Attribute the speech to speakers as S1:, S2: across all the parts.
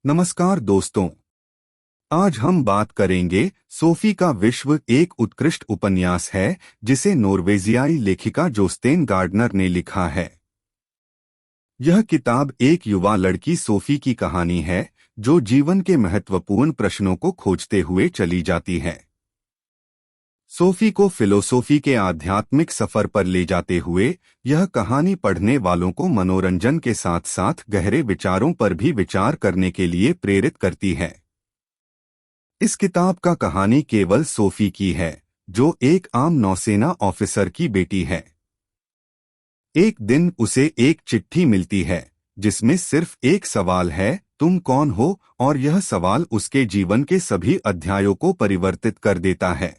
S1: नमस्कार दोस्तों। आज हम बात करेंगे सोफी का विश्व एक उत्कृष्ट उपन्यास है जिसे नॉर्वेजियाई लेखिका जोस्टेन गार्डनर ने लिखा है। यह किताब एक युवा लड़की सोफी की कहानी है जो जीवन के महत्वपूर्ण प्रश्नों को खोजते हुए चली जाती है। सोफी को फिलोसोफी के आध्यात्मिक सफर पर ले जाते हुए यह कहानी पढ़ने वालों को मनोरंजन के साथ साथ गहरे विचारों पर भी विचार करने के लिए प्रेरित करती है। इस किताब का कहानी केवल सोफी की है, जो एक आम नौसेना ऑफिसर की बेटी है। एक दिन उसे एक चिट्ठी मिलती है जिसमें सिर्फ एक सवाल है, तुम कौन हो, और यह सवाल उसके जीवन के सभी अध्यायों को परिवर्तित कर देता है।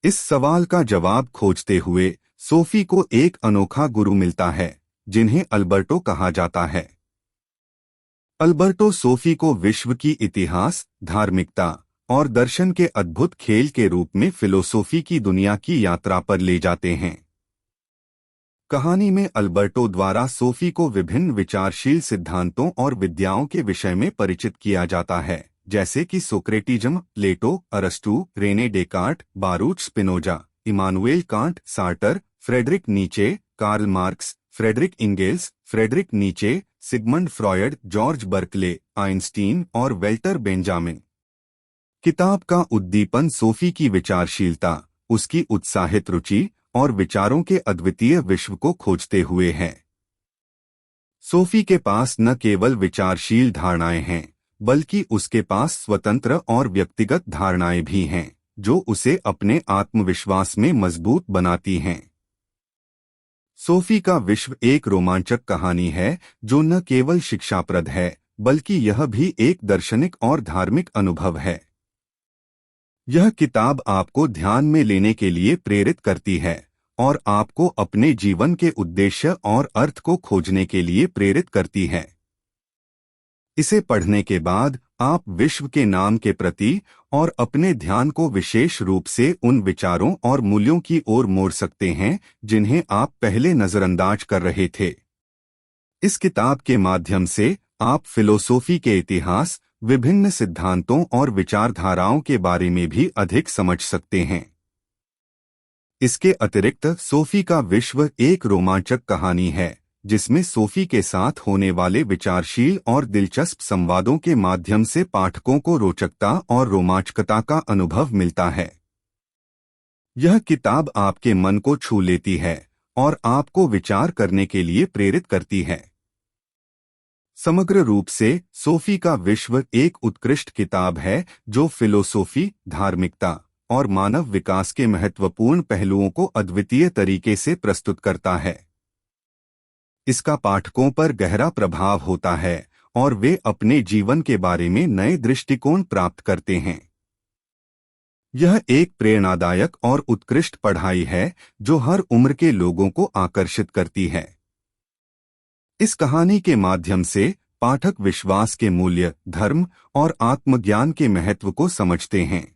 S1: इस सवाल का जवाब खोजते हुए सोफी को एक अनोखा गुरु मिलता है जिन्हें अल्बर्टो कहा जाता है। अल्बर्टो सोफी को विश्व की इतिहास, धार्मिकता और दर्शन के अद्भुत खेल के रूप में फिलोसोफी की दुनिया की यात्रा पर ले जाते हैं। कहानी में अल्बर्टो द्वारा सोफी को विभिन्न विचारशील सिद्धांतों और विद्याओं के विषय में परिचित किया जाता है, जैसे कि सोक्रेटिज्म, प्लेटो, अरस्तू, Rene Descartes, Baruch Spinoza, Immanuel Kant, Sartre, Friedrich Nietzsche, Karl Marx, Friedrich Engels, Friedrich Nietzsche, Sigmund Freud, George Berkeley, Einstein और वेल्टर बेंजामिन। किताब का उद्दीपन सोफी की विचारशीलता, उसकी उत्साहित रुचि और विचारों के अद्वितीय विश्व को खोजते हुए है। सोफी के पास न केवल विचारशील धारणाएं हैं, बल्कि उसके पास स्वतंत्र और व्यक्तिगत धारणाएं भी हैं, जो उसे अपने आत्मविश्वास में मजबूत बनाती हैं। सोफी का विश्व एक रोमांचक कहानी है जो न केवल शिक्षाप्रद है, बल्कि यह भी एक दार्शनिक और धार्मिक अनुभव है। यह किताब आपको ध्यान में लेने के लिए प्रेरित करती है और आपको अपने जीवन के उद्देश्य और अर्थ को खोजने के लिए प्रेरित करती है। इसे पढ़ने के बाद आप विश्व के नाम के प्रति और अपने ध्यान को विशेष रूप से उन विचारों और मूल्यों की ओर मोड़ सकते हैं जिन्हें आप पहले नजरअंदाज कर रहे थे। इस किताब के माध्यम से आप फिलोसोफी के इतिहास, विभिन्न सिद्धांतों और विचारधाराओं के बारे में भी अधिक समझ सकते हैं। इसके अतिरिक्त सोफी का विश्व एक रोमांचक कहानी है जिसमें सोफी के साथ होने वाले विचारशील और दिलचस्प संवादों के माध्यम से पाठकों को रोचकता और रोमांचकता का अनुभव मिलता है। यह किताब आपके मन को छू लेती है और आपको विचार करने के लिए प्रेरित करती है। समग्र रूप से सोफी का विश्व एक उत्कृष्ट किताब है जो फिलोसोफी, धार्मिकता और मानव विकास के महत्वपूर्ण पहलुओं को अद्वितीय तरीके से प्रस्तुत करता है। इसका पाठकों पर गहरा प्रभाव होता है और वे अपने जीवन के बारे में नए दृष्टिकोण प्राप्त करते हैं। यह एक प्रेरणादायक और उत्कृष्ट पढ़ाई है जो हर उम्र के लोगों को आकर्षित करती है। इस कहानी के माध्यम से पाठक विश्वास के मूल्य, धर्म और आत्मज्ञान के महत्व को समझते हैं।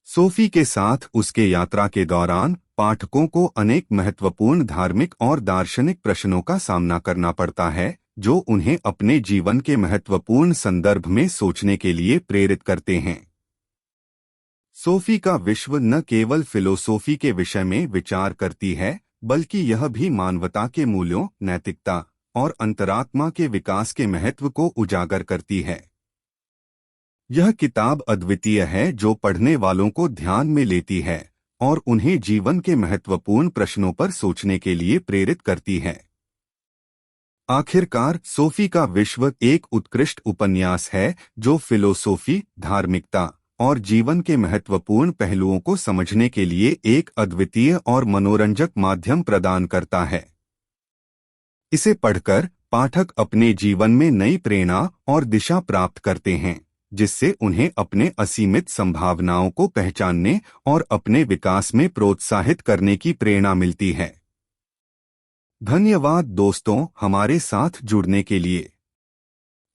S1: सोफी के साथ उसके यात्रा के दौरान पाठकों को अनेक महत्वपूर्ण धार्मिक और दार्शनिक प्रश्नों का सामना करना पड़ता है, जो उन्हें अपने जीवन के महत्वपूर्ण संदर्भ में सोचने के लिए प्रेरित करते हैं। सोफी का विश्व न केवल फिलोसोफी के विषय में विचार करती है, बल्कि यह भी मानवता के मूल्यों, नैतिकता और अंतरात्मा के विकास के महत्व को उजागर करती है। यह किताब अद्वितीय है जो पढ़ने वालों को ध्यान में लेती है और उन्हें जीवन के महत्वपूर्ण प्रश्नों पर सोचने के लिए प्रेरित करती है। आखिरकार, सोफी का विश्व एक उत्कृष्ट उपन्यास है जो फिलोसोफी, धार्मिकता और जीवन के महत्वपूर्ण पहलुओं को समझने के लिए एक अद्वितीय और मनोरंजक माध्यम प्रदान करता है। इसे पढ़कर पाठक अपने जीवन में नई प्रेरणा और दिशा प्राप्त करते हैं, जिससे उन्हें अपने असीमित संभावनाओं को पहचानने और अपने विकास में प्रोत्साहित करने की प्रेरणा मिलती है। धन्यवाद दोस्तों, हमारे साथ जुड़ने के लिए।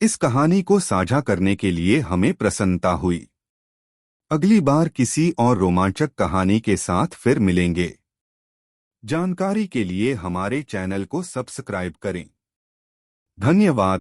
S1: इस कहानी को साझा करने के लिए हमें प्रसन्नता हुई। अगली बार किसी और रोमांचक कहानी के साथ फिर मिलेंगे। जानकारी के लिए हमारे चैनल को सब्सक्राइब करें। धन्यवाद।